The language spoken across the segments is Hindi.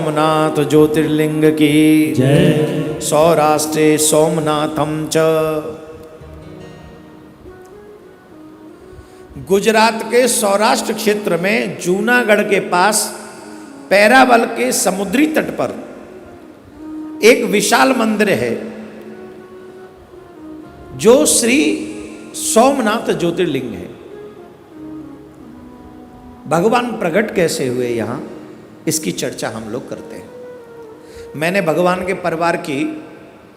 सोमनाथ ज्योतिर्लिंग की जय। सौराष्ट्रे सोमनाथम च। गुजरात के सौराष्ट्र क्षेत्र में जूनागढ़ के पास पैरावल के समुद्री तट पर एक विशाल मंदिर है जो श्री सोमनाथ ज्योतिर्लिंग है। भगवान प्रकट कैसे हुए यहां, इसकी चर्चा हम लोग करते हैं। मैंने भगवान के परिवार की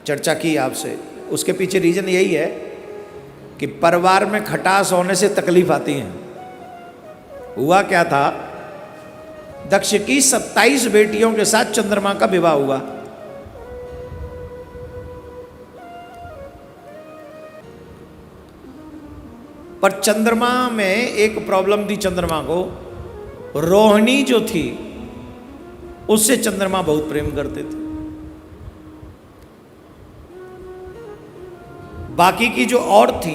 चर्चा की आपसे, उसके पीछे रीजन यही है कि परिवार में खटास होने से तकलीफ आती है। हुआ क्या था, दक्ष की 27 बेटियों के साथ चंद्रमा का विवाह हुआ। पर चंद्रमा में एक प्रॉब्लम थी। चंद्रमा को रोहिणी जो थी उससे चंद्रमा बहुत प्रेम करते थे। बाकी की जो और थी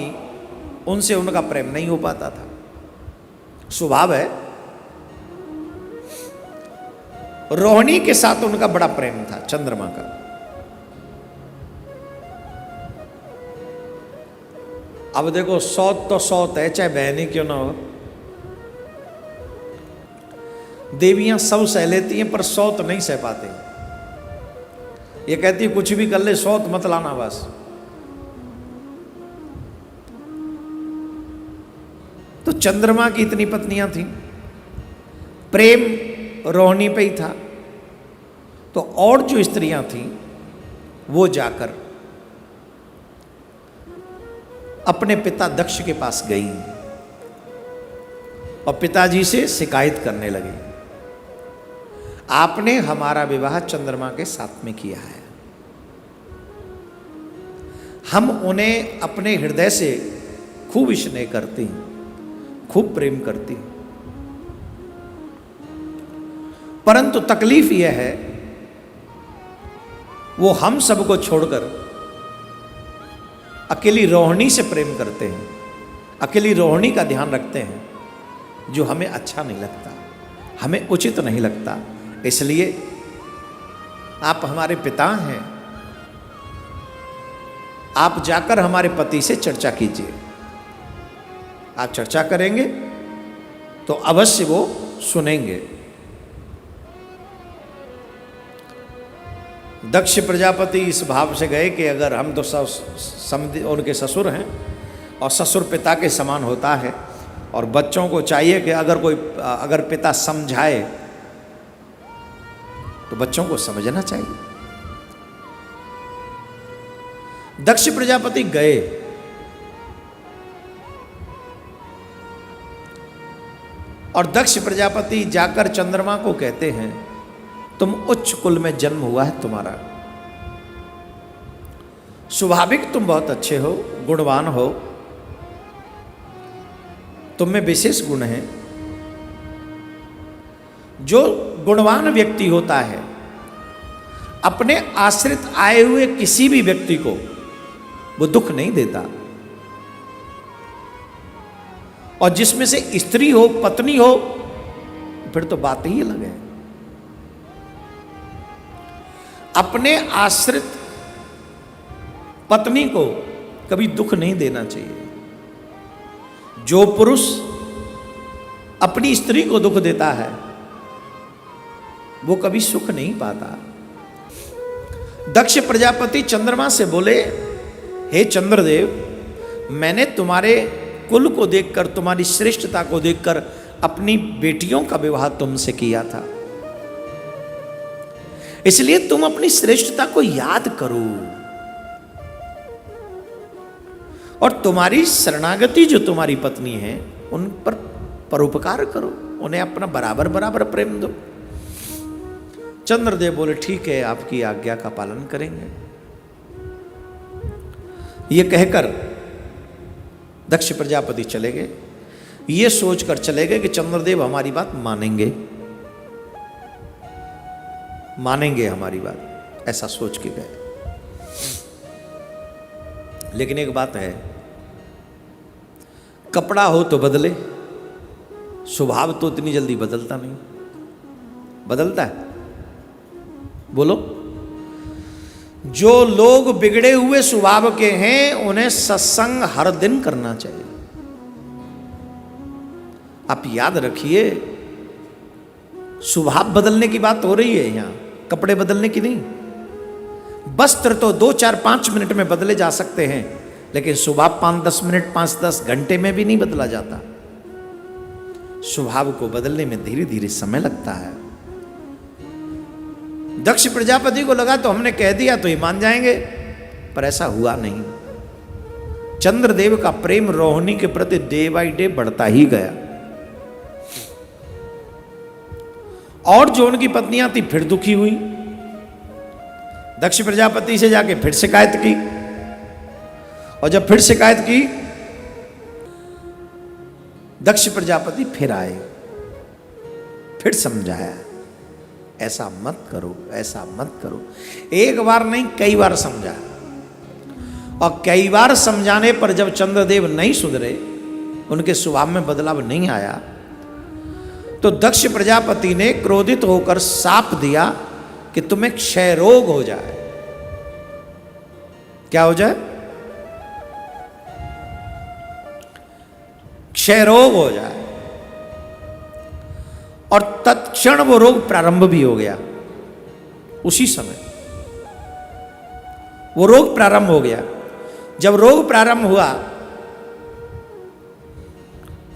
उनसे उनका प्रेम नहीं हो पाता था। स्वभाव है, रोहिणी के साथ उनका बड़ा प्रेम था चंद्रमा का। अब देखो, सौत तो सौत है, चाहे बहनी क्यों ना हो। देवियां सब सह लेती हैं पर सौत नहीं सह पाते। ये कहती है कुछ भी कर ले, सौत मत लाना बस। तो चंद्रमा की इतनी पत्नियां थीं, प्रेम रोहिणी पे ही था। तो और जो स्त्रियां थीं वो जाकर अपने पिता दक्ष के पास गई और पिताजी से शिकायत करने लगी, आपने हमारा विवाह चंद्रमा के साथ में किया है। हम उन्हें अपने हृदय से खूब स्नेह करती हैं, खूब प्रेम करती हैं, परंतु तकलीफ यह है वो हम सबको छोड़कर अकेली रोहिणी से प्रेम करते हैं, अकेली रोहिणी का ध्यान रखते हैं, जो हमें अच्छा नहीं लगता, हमें उचित नहीं लगता। इसलिए आप हमारे पिता हैं, आप जाकर हमारे पति से चर्चा कीजिए। आप चर्चा करेंगे तो अवश्य वो सुनेंगे। दक्ष प्रजापति इस भाव से गए कि अगर हम तो उनके ससुर हैं और ससुर पिता के समान होता है, और बच्चों को चाहिए कि अगर पिता समझाए तो बच्चों को समझना चाहिए। दक्ष प्रजापति गए और दक्ष प्रजापति जाकर चंद्रमा को कहते हैं, तुम उच्च कुल में जन्म हुआ है तुम्हारा, स्वाभाविक तुम बहुत अच्छे हो, गुणवान हो, तुम में विशेष गुण हैं। जो गुणवान व्यक्ति होता है अपने आश्रित आए हुए किसी भी व्यक्ति को वो दुख नहीं देता, और जिसमें से स्त्री हो, पत्नी हो, फिर तो बात ही अलग है। अपने आश्रित पत्नी को कभी दुख नहीं देना चाहिए। जो पुरुष अपनी स्त्री को दुख देता है वो कभी सुख नहीं पाता। दक्ष प्रजापति चंद्रमा से बोले, हे चंद्रदेव, मैंने तुम्हारे कुल को देखकर, तुम्हारी श्रेष्ठता को देखकर अपनी बेटियों का विवाह तुमसे किया था, इसलिए तुम अपनी श्रेष्ठता को याद करो और तुम्हारी शरणागति जो तुम्हारी पत्नी है उन पर परोपकार करो, उन्हें अपना बराबर बराबर प्रेम दो। चंद्रदेव बोले, ठीक है, आपकी आज्ञा का पालन करेंगे। ये कहकर दक्ष प्रजापति चले गए। ये सोचकर चले गए कि चंद्रदेव हमारी बात मानेंगे, मानेंगे हमारी बात, ऐसा सोच के गए। लेकिन एक बात है, कपड़ा हो तो बदले, स्वभाव तो इतनी जल्दी बदलता नहीं। बदलता है? बोलो, जो लोग बिगड़े हुए स्वभाव के हैं उन्हें सत्संग हर दिन करना चाहिए। आप याद रखिए, स्वभाव बदलने की बात हो रही है यहां, कपड़े बदलने की नहीं। वस्त्र तो 2, 4, 5 मिनट में बदले जा सकते हैं, लेकिन स्वभाव 5-10 मिनट, 5-10 घंटे में भी नहीं बदला जाता। स्वभाव को बदलने में धीरे धीरे समय लगता है। दक्ष प्रजापति को लगा तो हमने कह दिया तो ये मान जाएंगे, पर ऐसा हुआ नहीं। चंद्रदेव का प्रेम रोहिणी के प्रति डे बाय डे बढ़ता ही गया। और जो उनकी पत्नियां थी फिर दुखी हुई, दक्ष प्रजापति से जाके फिर शिकायत की, और जब फिर शिकायत की, दक्ष प्रजापति फिर आए, फिर समझाया, ऐसा मत करो, ऐसा मत करो। एक बार नहीं, कई बार समझा, और कई बार समझाने पर जब चंद्रदेव नहीं सुधरे, उनके स्वभाव में बदलाव नहीं आया, तो दक्ष प्रजापति ने क्रोधित होकर शाप दिया कि तुम्हें क्षय रोग हो जाए। क्या हो जाए? क्षय रोग हो जाए। और तत्क्षण वो रोग प्रारंभ भी हो गया। उसी समय वो रोग प्रारंभ हो गया। जब रोग प्रारंभ हुआ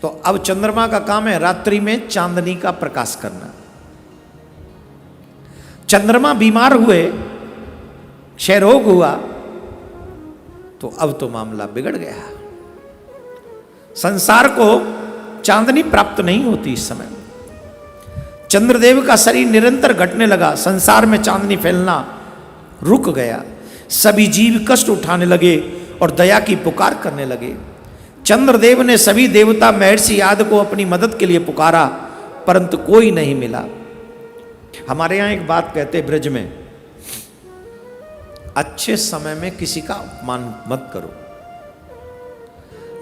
तो अब चंद्रमा का काम है रात्रि में चांदनी का प्रकाश करना। चंद्रमा बीमार हुए, क्षय रोग हुआ, तो अब तो मामला बिगड़ गया। संसार को चांदनी प्राप्त नहीं होती इस समय। चंद्रदेव का शरीर निरंतर घटने लगा, संसार में चांदनी फैलना रुक गया। सभी जीव कष्ट उठाने लगे और दया की पुकार करने लगे। चंद्रदेव ने सभी देवता महर्षि आदि को अपनी मदद के लिए पुकारा, परंतु कोई नहीं मिला। हमारे यहां एक बात कहते ब्रज में, अच्छे समय में किसी का अपमान मत करो,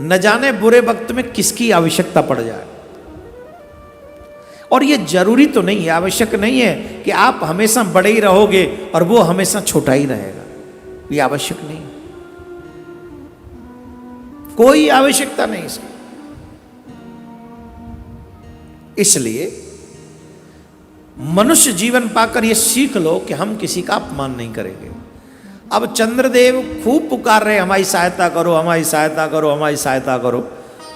न जाने बुरे वक्त में किसकी आवश्यकता पड़ जाए। और ये जरूरी तो नहीं है, आवश्यक नहीं है कि आप हमेशा बड़े ही रहोगे और वो हमेशा छोटा ही रहेगा, ये आवश्यक नहीं, कोई आवश्यकता नहीं इसकी। इसलिए मनुष्य जीवन पाकर ये सीख लो कि हम किसी का अपमान नहीं करेंगे। अब चंद्रदेव खूब पुकार रहे, हमारी सहायता करो, हमारी सहायता करो, हमारी सहायता करो,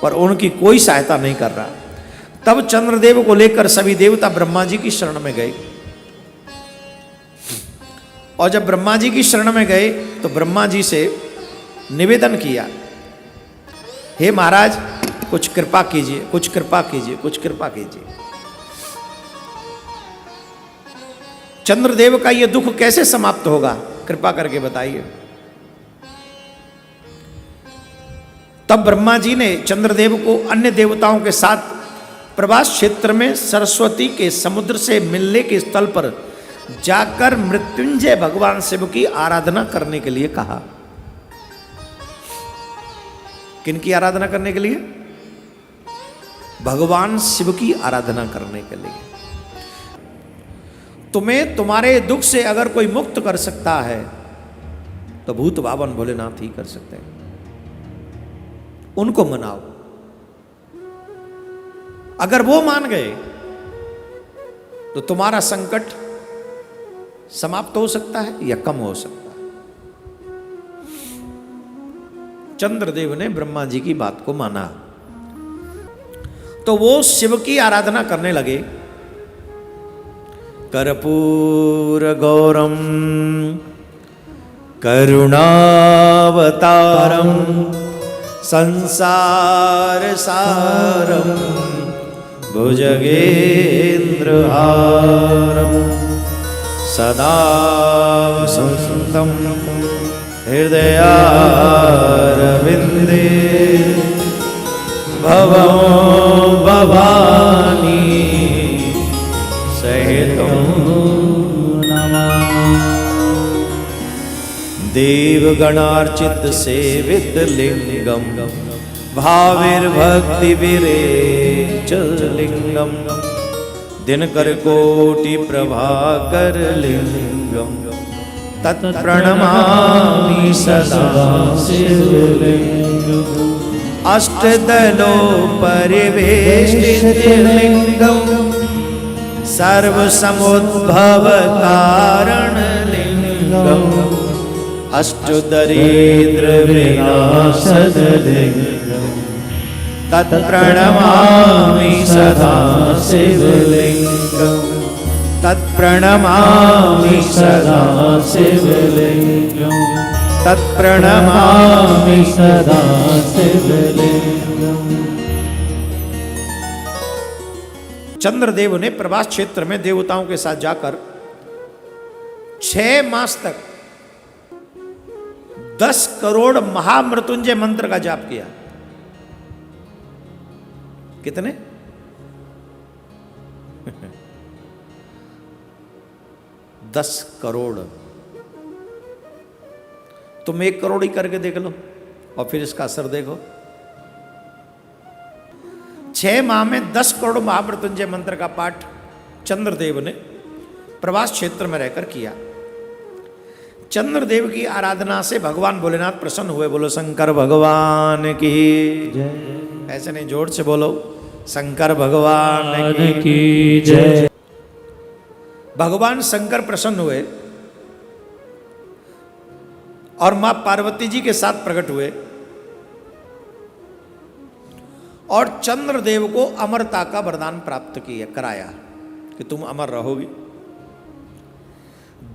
पर उनकी कोई सहायता नहीं कर रहा। तब चंद्रदेव को लेकर सभी देवता ब्रह्मा जी की शरण में गए। और जब ब्रह्मा जी की शरण में गए तो ब्रह्मा जी से निवेदन किया, हे महाराज कुछ कृपा कीजिए, कुछ कृपा कीजिए, कुछ कृपा कीजिए। चंद्रदेव का यह दुख कैसे समाप्त होगा, कृपा करके बताइए। तब ब्रह्मा जी ने चंद्रदेव को अन्य देवताओं के साथ प्रवास क्षेत्र में सरस्वती के समुद्र से मिलने के स्थल पर जाकर मृत्युंजय भगवान शिव की आराधना करने के लिए कहा। किनकी आराधना करने के लिए? भगवान शिव की आराधना करने के लिए। तुम्हें तुम्हारे दुख से अगर कोई मुक्त कर सकता है तो भूत बावन भोलेनाथ ही कर सकते हैं। उनको मनाओ, अगर वो मान गए तो तुम्हारा संकट समाप्त हो सकता है या कम हो सकता है। चंद्रदेव ने ब्रह्मा जी की बात को माना तो वो शिव की आराधना करने लगे। कर्पूर गौरम करुणावतारम संसार सारम भुजगेन्द्रहारम सदा वसन्तं हृदयारविन्दे भवं भवानी सहितं नमामि। देवगणार्चित सेवित लिंगम भाविर्भक्ति विरेच लिंगम दिनकर कोटि प्रभाकर लिंगम तत्प्रणमामि सदा शिवलिंगम अष्टदलो परिवेष्टित लिंगम सर्वसमुद्भव कारण लिंगम अष्टदरिद्र विनाशद लिंगम तत्प्रणमामि सदा शिवलिंगम तत्प्रणमामि सदा शिवलिंगम तत्प्रणमामि सदा शिवलिंगम। चंद्रदेव ने प्रभास क्षेत्र में देवताओं के साथ जाकर 6 मास तक 10 करोड़ महामृत्युंजय मंत्र का जाप किया। कितने? 10 करोड़। तुम 1 करोड़ ही करके देख लो और फिर इसका असर देखो। 6 माह में 10 करोड़ महामृत्युंजय मंत्र का पाठ चंद्रदेव ने प्रभास क्षेत्र में रहकर किया। चंद्रदेव की आराधना से भगवान भोलेनाथ प्रसन्न हुए। बोलो शंकर भगवान की जय। ऐसे नहीं, जोर से बोलो, शंकर भगवान की जय। भगवान शंकर प्रसन्न हुए और मां पार्वती जी के साथ प्रकट हुए और चंद्रदेव को अमरता का वरदान प्राप्त किया, कराया कि तुम अमर रहोगे।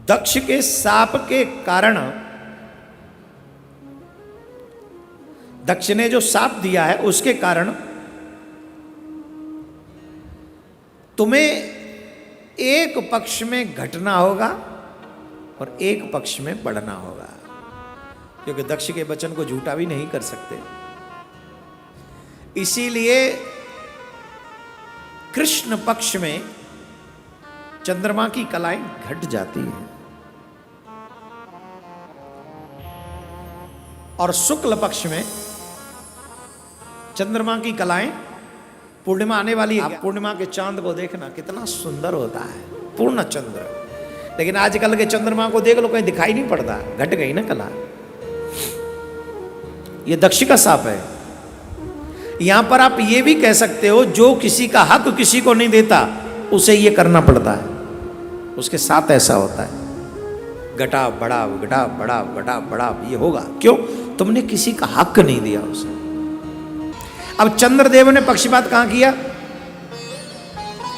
दक्ष के शाप के कारण, दक्ष ने जो शाप दिया है उसके कारण तुम्हें एक पक्ष में घटना होगा और एक पक्ष में बढ़ना होगा, क्योंकि दक्ष के वचन को झूठा भी नहीं कर सकते। इसीलिए कृष्ण पक्ष में चंद्रमा की कलाएं घट जाती हैं और शुक्ल पक्ष में चंद्रमा की कलाएं, पूर्णिमा आने वाली है, पूर्णिमा के चांद को देखना कितना सुंदर होता है, पूर्ण चंद्र। लेकिन आजकल के चंद्रमा को देख लो, कहीं दिखाई नहीं पड़ता, घट गई ना कला। ये दक्ष का शाप है। यहां पर आप ये भी कह सकते हो, जो किसी का हक किसी को नहीं देता उसे ये करना पड़ता है, उसके साथ ऐसा होता है। घटा बढ़ाव, घटा बढ़ाव, घटा बढ़ाव, ये होगा। क्यों? तुमने किसी का हक नहीं दिया उसे। अब चंद्रदेव ने पक्षपात कहां किया?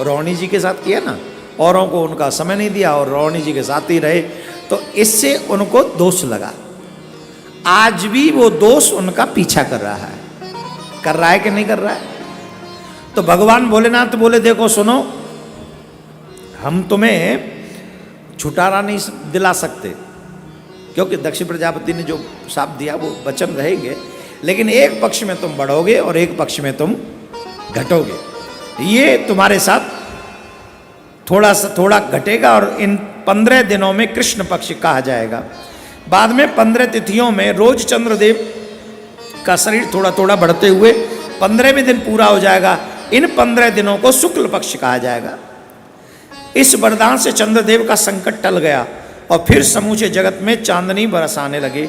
रोहिणी जी के साथ किया ना, औरों को उनका समय नहीं दिया और रोहिणी जी के साथ ही रहे, तो इससे उनको दोष लगा। आज भी वो दोष उनका पीछा कर रहा है कि नहीं कर रहा है? तो भगवान भोलेनाथ बोले, देखो सुनो, हम तुम्हें छुटकारा नहीं दिला सकते, क्योंकि दक्ष प्रजापति ने जो शाप दिया वो वचन रहेंगे, लेकिन एक पक्ष में तुम बढ़ोगे और एक पक्ष में तुम घटोगे। ये तुम्हारे साथ थोड़ा घटेगा और इन 15 दिनों में कृष्ण पक्ष कहा जाएगा। बाद में 15 तिथियों में रोज चंद्रदेव का शरीर थोड़ा थोड़ा बढ़ते हुए 15वें दिन पूरा हो जाएगा। इन 15 दिनों को शुक्ल पक्ष कहा जाएगा। इस वरदान से चंद्रदेव का संकट टल गया और फिर समूचे जगत में चांदनी बरसाने लगे।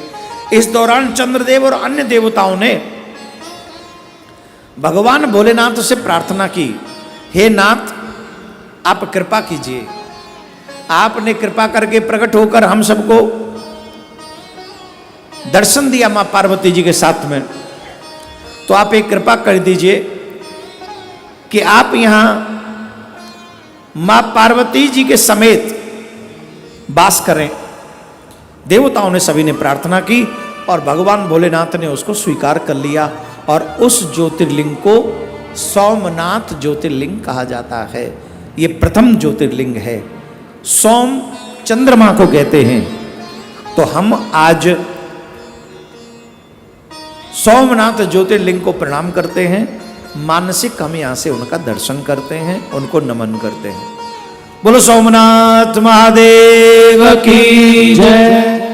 इस दौरान चंद्रदेव और अन्य देवताओं ने भगवान भोलेनाथ से प्रार्थना की, हे नाथ, आप कृपा कीजिए। आपने कृपा करके प्रकट होकर हम सबको दर्शन दिया मां पार्वती जी के साथ में, तो आप एक कृपा कर दीजिए कि आप यहां मां पार्वती जी के समेत वास करें। देवताओं ने सभी ने प्रार्थना की और भगवान भोलेनाथ ने उसको स्वीकार कर लिया और उस ज्योतिर्लिंग को सोमनाथ ज्योतिर्लिंग कहा जाता है। ये प्रथम ज्योतिर्लिंग है। सोम चंद्रमा को कहते हैं। तो हम आज सोमनाथ ज्योतिर्लिंग को प्रणाम करते हैं। मानसिक हम यहां से उनका दर्शन करते हैं, उनको नमन करते हैं। बोलो सोमनाथ महादेव की जय।